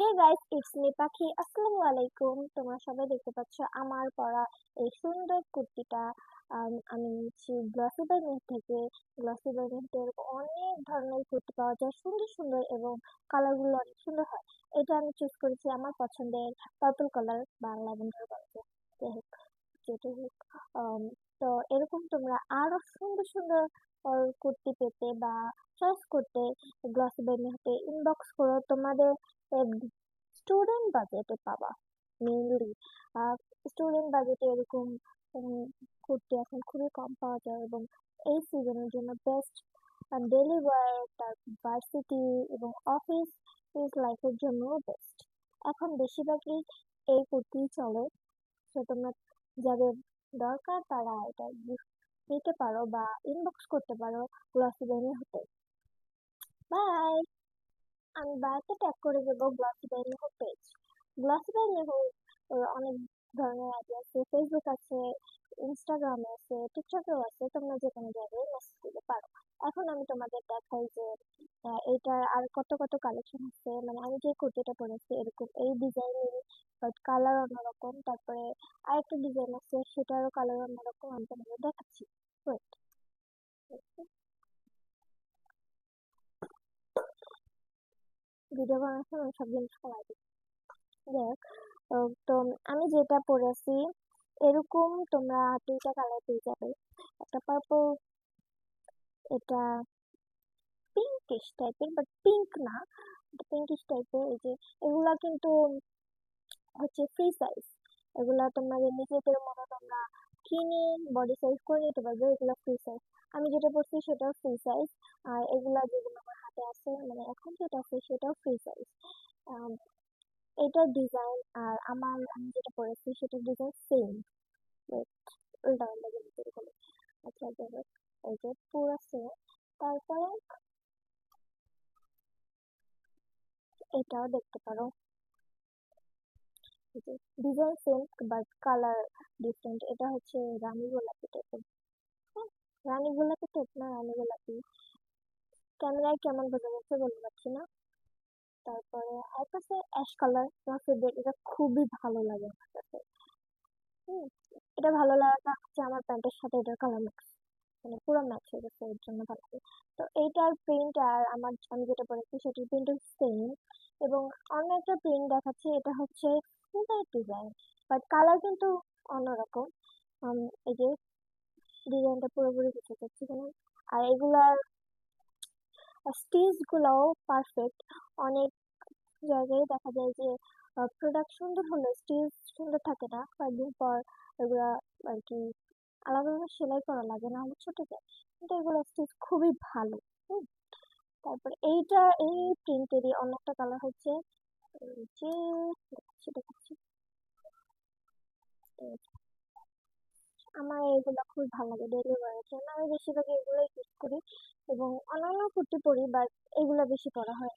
Hey guys, it's me পাখি। আসসালামু আলাইকুম। তোমরা সবাই দেখতে পাচ্ছ আমার পরা এই সুন্দর কুর্তিটা। আমি নিচ্ছি গ্লসি বাই মিন্ট থেকে। গ্লসি বাই মিন্টে এরকম অনেক ধরনের কুর্তি পাওয়া যায়, সুন্দর সুন্দর, এবং কালারগুলো অনেক সুন্দর হয়। এটা আমি চুজ করেছি আমার পছন্দের পার্পল কালার বা ল্যাভেন্ডার বলতে, যাই হোক, যেটা হোক। আম, তো এরকম তোমরা আরো সুন্দর সুন্দর কুর্তি পেতে বা চয়েস করতে গ্লসি বাই মিন্টে ইনবক্স করো। তোমাদের স্টুডেন্ট বাজেটে পাবা মেইনলি। স্টুডেন্ট বাজেটে এরকম উম, কুর্তি এখন খুবই কম পাওয়া যায়, এবং এই সিজনের জন্য বেস্ট। ডেলি ওয়্যার, তারপর ভার্সিটি এবং অফিস লাইফের জন্য বেস্ট। এখন বেশিরভাগই এই কুর্তি চলে। তো তোমরা যাদের দরকার তারা এটা নিতে পারো বা ইনবক্স করতে পারো গ্লসি বেনি হতে। বাই। আমি বায়োতে ট্যাগ করে দেবো glossy by Mehu page. Glossy by Mehu অনেক ধরনের আইডি আছে, ফেসবুক আছে, ইনস্টাগ্রামে আছে, টিকটকেও আছে। তোমরা যে কোনো জায়গায় মেসেজ দিতে পারো। এখন আমি তোমাদের দেখাই যে এইটার আর কত কত কালেকশন আছে। মানে আমি যে কুর্তিটা পরেছি এরকম এই ডিজাইনের, বাট কালার অন্যরকম। তারপরে আরেকটা ডিজাইন আছে, সেটারও কালার অন্যরকম। আমি তোমাদের দেখাচ্ছি। ওয়েট। ভিডিও বানানোর সময় সব জিনিস কমাই দিই। দেখ, তো আমি যেটা পরেছি এরকম তোমরা দুইটা কালার পেয়ে যাবে। একটা পার্পল, এটা পিঙ্কিশ টাইপের, বাট পিঙ্ক না, পিঙ্কিশ টাইপের। এই যে এগুলা কিন্তু হচ্ছে ফ্রি সাইজ। এগুলা তোমাদের নিজেদের মতো তোমরা কিনে বডি সাইজ করে নিতে পারবে, এগুলা ফ্রি সাইজ। আমি যেটা পরছি সেটাও ফ্রি সাইজ। আর এগুলা যেগুলো আমার হাতে আছে, মানে এখন যেটা আছে সেটাও ফ্রি সাইজ। এটার ডিজাইন আর আমি যেটা পরেছি সেটার ডিজাইন সেম। উল্টা উল্টা জিনিস এরকম। আচ্ছা, যাই হোক, এই যে পুরো সেম। তারপরে এটাও দেখতে পারো, design same but colour different. এটা হচ্ছে রানী গোলাপি টাইপের। হ্যাঁ, রানী গোলাপি টাইপ না, রানী গোলাপি। ক্যামেরায় কেমন বোঝা যাচ্ছে বলতে পারছি না। তারপরে আর কাছে অ্যাশ কালার, আমার ফেভারিট। এটা খুবই ভালো লাগে আমার কাছে। হুম, এটা ভালো লাগাটা হচ্ছে আমার প্যান্টের সাথে এটার কালার মিক্স, মানে পুরো ম্যাচ হয়ে গেছে, এর জন্য ভালো লাগে। তো এইটার প্রিন্ট আর আমি যেটা পরেছি সেটার প্রিন্ট সেম, এবং অন্য একটা প্রিন্ট দেখাচ্ছে। এটা হচ্ছে সুন্দর ডিজাইন, বাট কালার কিন্তু অন্যরকম। এই যে ডিজাইনটা পুরোপুরি বুঝতে পারছি কিনা। আর এগুলার স্টিচ গুলাও পারফেক্ট। অনেক জায়গায় দেখা যায় যে প্রোডাক্ট সুন্দর হলে স্টিচ সুন্দর থাকে না, কয়েকদিন পর এগুলা আর কি আলাদাভাবে সেলাই করা লাগে, না হলে ছুটে যায়। কিন্তু এগুলো স্টিচ খুবই ভালো। হুম। তারপর এই প্রিন্টেরই অন্য একটা কালার হচ্ছে যে দেখাচ্ছি দেখাচ্ছি। এই যে, আমার এগুলো খুব ভালো লাগে ডেইলি ওয়ারের জন্য। আমি বেশিরভাগ এগুলোই ইউজ করি, এবং অন্যান্য কুর্তি পরি, বাট এগুলো বেশি পরা হয়।